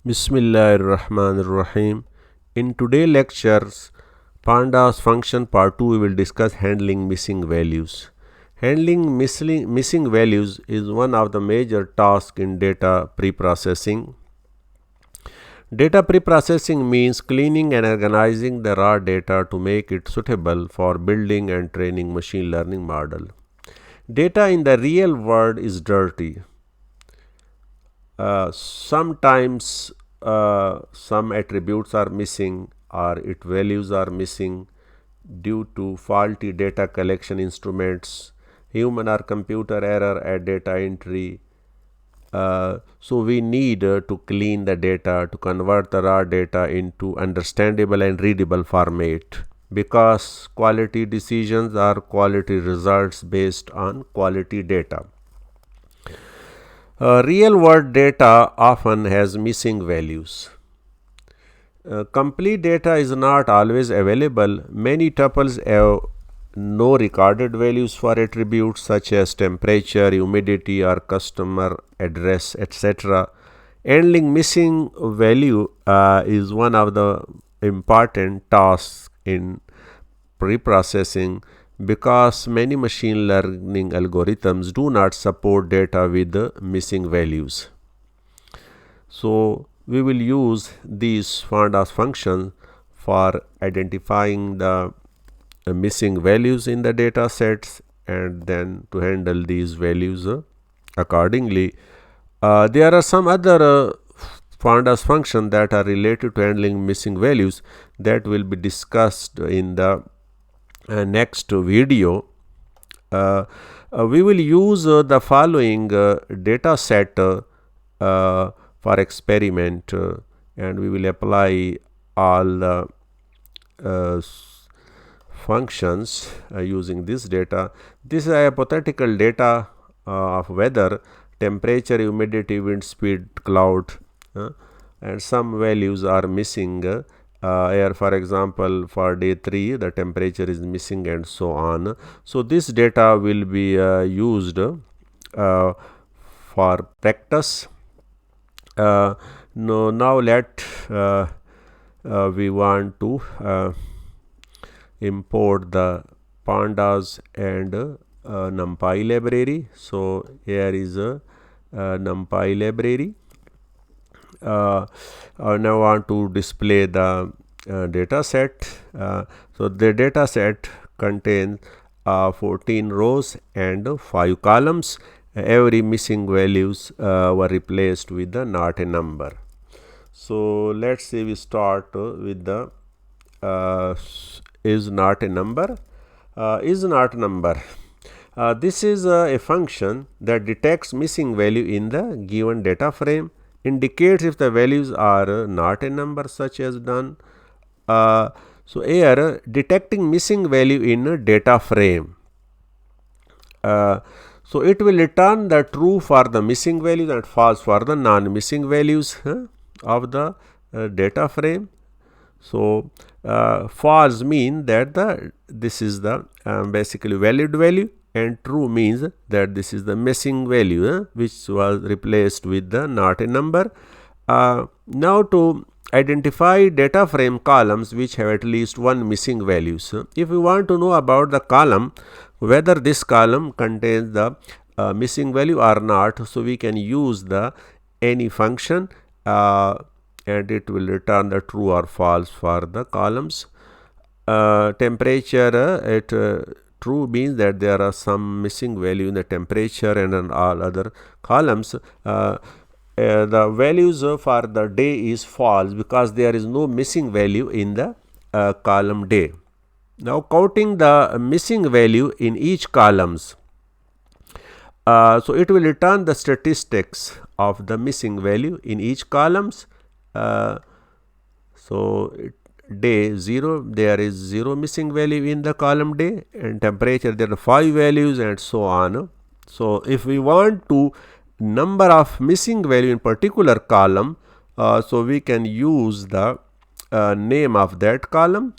Bismillahirrahmanirrahim. In today's lectures, Pandas function part 2, we will discuss handling missing values. Handling missing values is one of the major tasks in data preprocessing. Data preprocessing means cleaning and organizing the raw data to make it suitable for building and training machine learning model. Data in the real world is dirty. Sometimes some attributes are missing or its values are missing due to faulty data collection instruments, human or computer error at data entry. So we need to clean the data to convert the raw data into understandable and readable format, because quality decisions are quality results based on quality data. Real world data often has missing values. Complete data is not always available. Many tuples have no recorded values for attributes such as temperature, humidity, or customer address, etc. Handling missing value is one of the important tasks in preprocessing, because many machine learning algorithms do not support data with the missing values. So we will use these pandas functions for identifying the missing values in the data sets and then to handle these values accordingly. There are some other pandas functions that are related to handling missing values that will be discussed in the next video. We will use the following data set for experiment, and we will apply all the functions using this data. This is a hypothetical data of weather, temperature, humidity, wind speed, cloud, and some values are missing. Here, for example, for day 3 the temperature is missing and so on. So this data will be used for practice. Now we want to import the pandas and numpy library. So here is a numpy library. Now I want to display the data set. So the data set contains 14 rows and 5 columns. Every missing values were replaced with the not a number. So let's say we start with the is not a number. Is not number. This is a function that detects missing value in the given data frame, indicates if the values are not a number, such as done. So here detecting missing value in a data frame. So it will return the true for the missing values and false for the non-missing values of the data frame. So false mean that this is the basically valid value, and true means that this is the missing value which was replaced with the not a number. Now to identify data frame columns which have at least one missing values. If we want to know about the column, whether this column contains the missing value or not, so we can use the any function and it will return the true or false for the columns. Temperature, true means that there are some missing value in the temperature, and in all other columns the values for the day is false because there is no missing value in the column day. Now counting the missing value in each columns, so it will return the statistics of the missing value in each columns. So day 0, there is 0 missing value in the column day, and temperature there are 5 values and so on. So if we want to number of missing value in particular column, so we can use the name of that column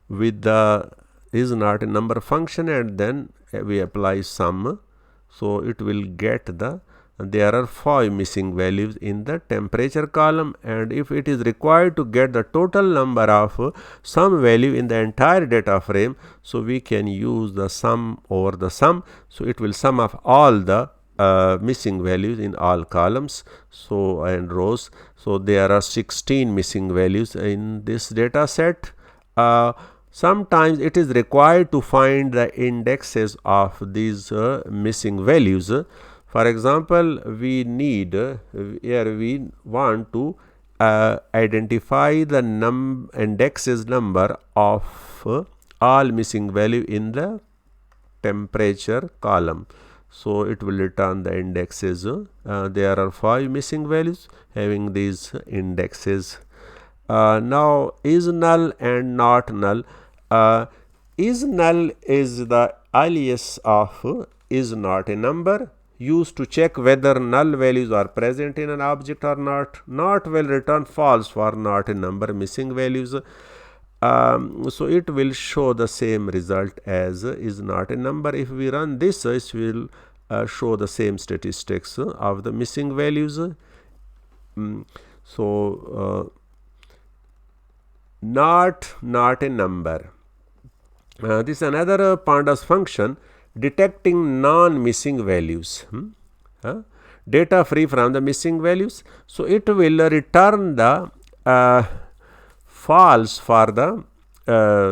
with the is not a number function, and then we apply sum, so it will get the there are 5 missing values in the temperature column, and if it is required to get the total number of some value in the entire data frame, so we can use the sum over the sum. So it will sum up all the missing values in all columns and rows. So there are 16 missing values in this data set. Sometimes it is required to find the indexes of these missing values. For example, we need here we want to identify the indexes number of all missing value in the temperature column. So it will return the indexes. There are 5 missing values having these indexes. Now is null and not null. Is null is the alias of is not a number, used to check whether null values are present in an object or not. Not will return false for not a number missing values. So it will show the same result as is not a number. If we run this, it will show the same statistics of the missing values. Not a number. This is another pandas function detecting non-missing values. Data free from the missing values. So it will return the false for the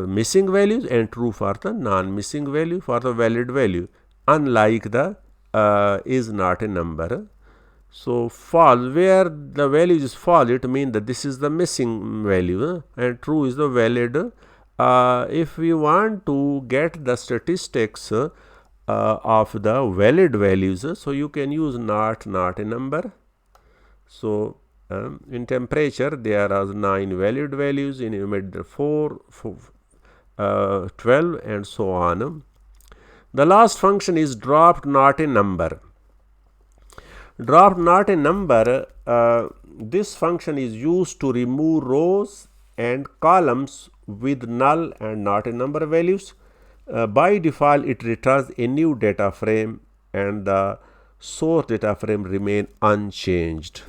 missing values and true for the non-missing value, for the valid value, unlike the is not a number. So false, where the value is false, it means that this is the missing value, and true is the valid. If we want to get the statistics of the valid values, so you can use not a number. So in temperature there are 9 valid values, in humidity 4, 12 and so on. The last function is dropped not a number. Dropped not a number, this function is used to remove rows and columns with null and not a number values. By default it returns a new data frame and the source data frame remain unchanged.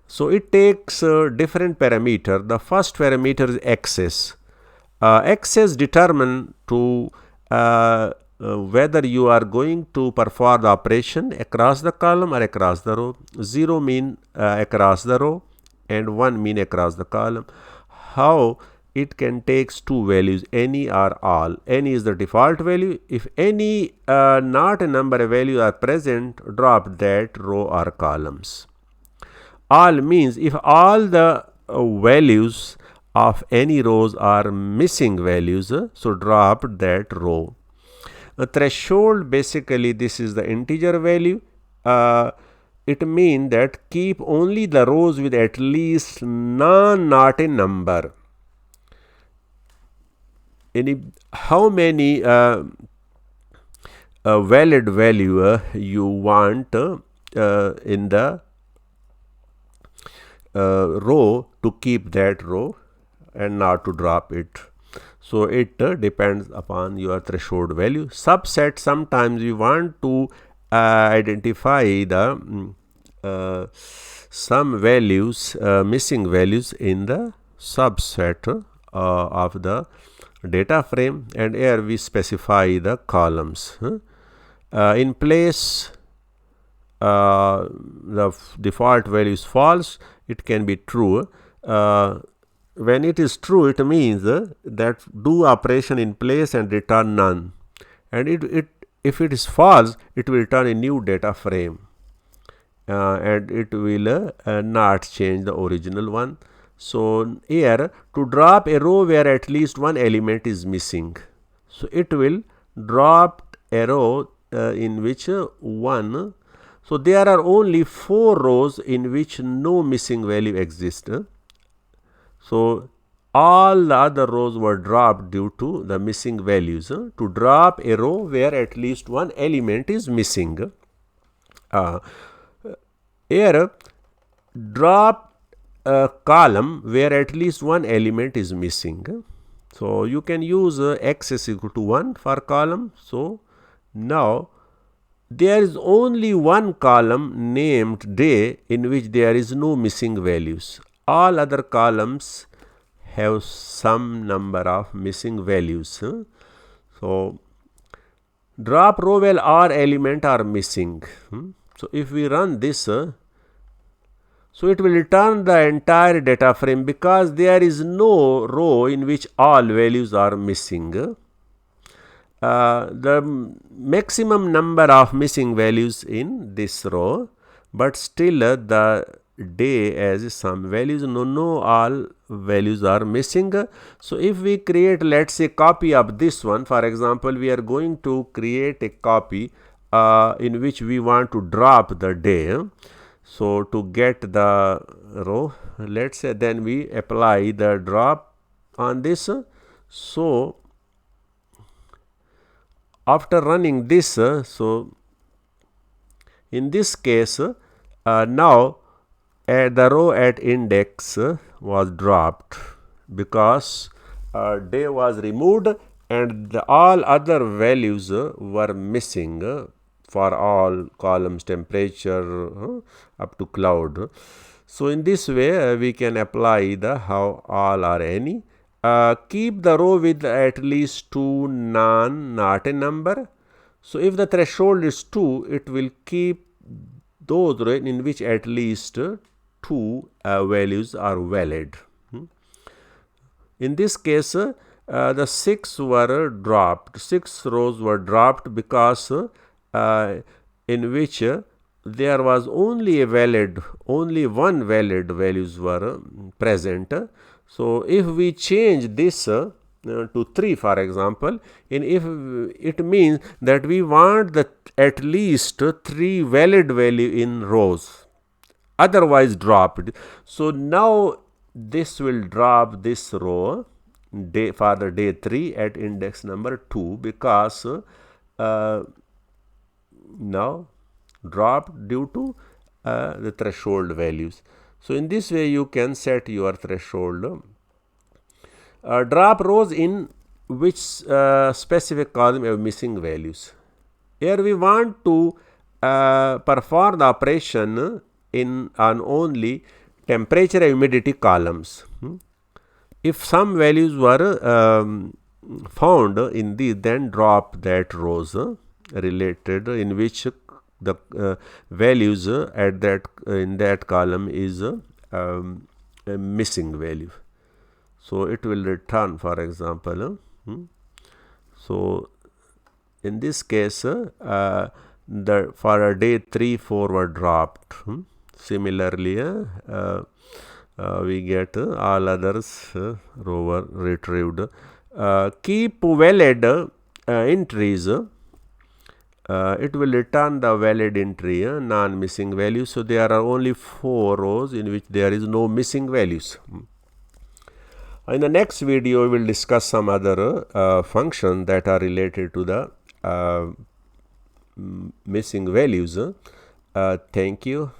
So it takes different parameter. The first parameter is access. Access determine to whether you are going to perform the operation across the column or across the row. 0 mean across the row and 1 mean across the column. How it can takes 2 values, any or all. Any is the default value. If any not a number value are present, drop that row or columns. All means if all the values of any rows are missing values, so drop that row. A threshold, basically this is the integer value. It means that keep only the rows with at least not a number. How many valid value you want in the row to keep that row and not to drop it. So it depends upon your threshold value. Subset, sometimes you want to identify the some values, missing values in the subset of the data frame, and here we specify the columns. In place the default value is false, it can be true. When it is true, it means that do operation in place and return none, and if it is false, it will return a new data frame and it will not change the original one. So here, to drop a row where at least one element is missing, so it will drop a row in which one. So there are only 4 rows in which no missing value exists. So all the other rows were dropped due to the missing values. To drop a row where at least one element is missing. Here, drop a column where at least one element is missing. So you can use x is equal to 1 for column. So now there is only one column named day in which there is no missing values. All other columns have some number of missing values. So drop row while all element are missing. So if we run this, so it will return the entire data frame because there is no row in which all values are missing. The maximum number of missing values in this row, but still the day as some values, no all values are missing. So if we create, let's say, copy of this one, for example, we are going to create a copy in which we want to drop the day. So to get the row, let's say, then we apply the drop on this. So after running this, so in this case, now the row at index was dropped because day was removed and all other values were missing for all columns, temperature up to cloud. So in this way we can apply the how all or any. Keep the row with at least 2 non not a number. So if the threshold is 2, it will keep those rows in which at least 2 values are valid. In this case, the 6 were dropped. 6 rows were dropped because in which there was only one valid values were present. So if we change this to 3, for example, if it means that we want the at least 3 valid value in rows, otherwise dropped. So now this will drop this row day for the day 3 at index number 2 because now dropped due to the threshold values. So in this way you can set your threshold. Drop rows in which specific column have missing values. Here we want to perform the operation on only temperature and humidity columns. If some values were found in these, then drop that rows related in which the values at that in that column is a missing value. So it will return, for example. So in this case, for a day 3, 4 were dropped. Similarly, we get all others row were retrieved. Keep valid entries. It will return the valid entry, non-missing values. So there are only 4 rows in which there is no missing values. In the next video, we will discuss some other functions that are related to the missing values. Thank you.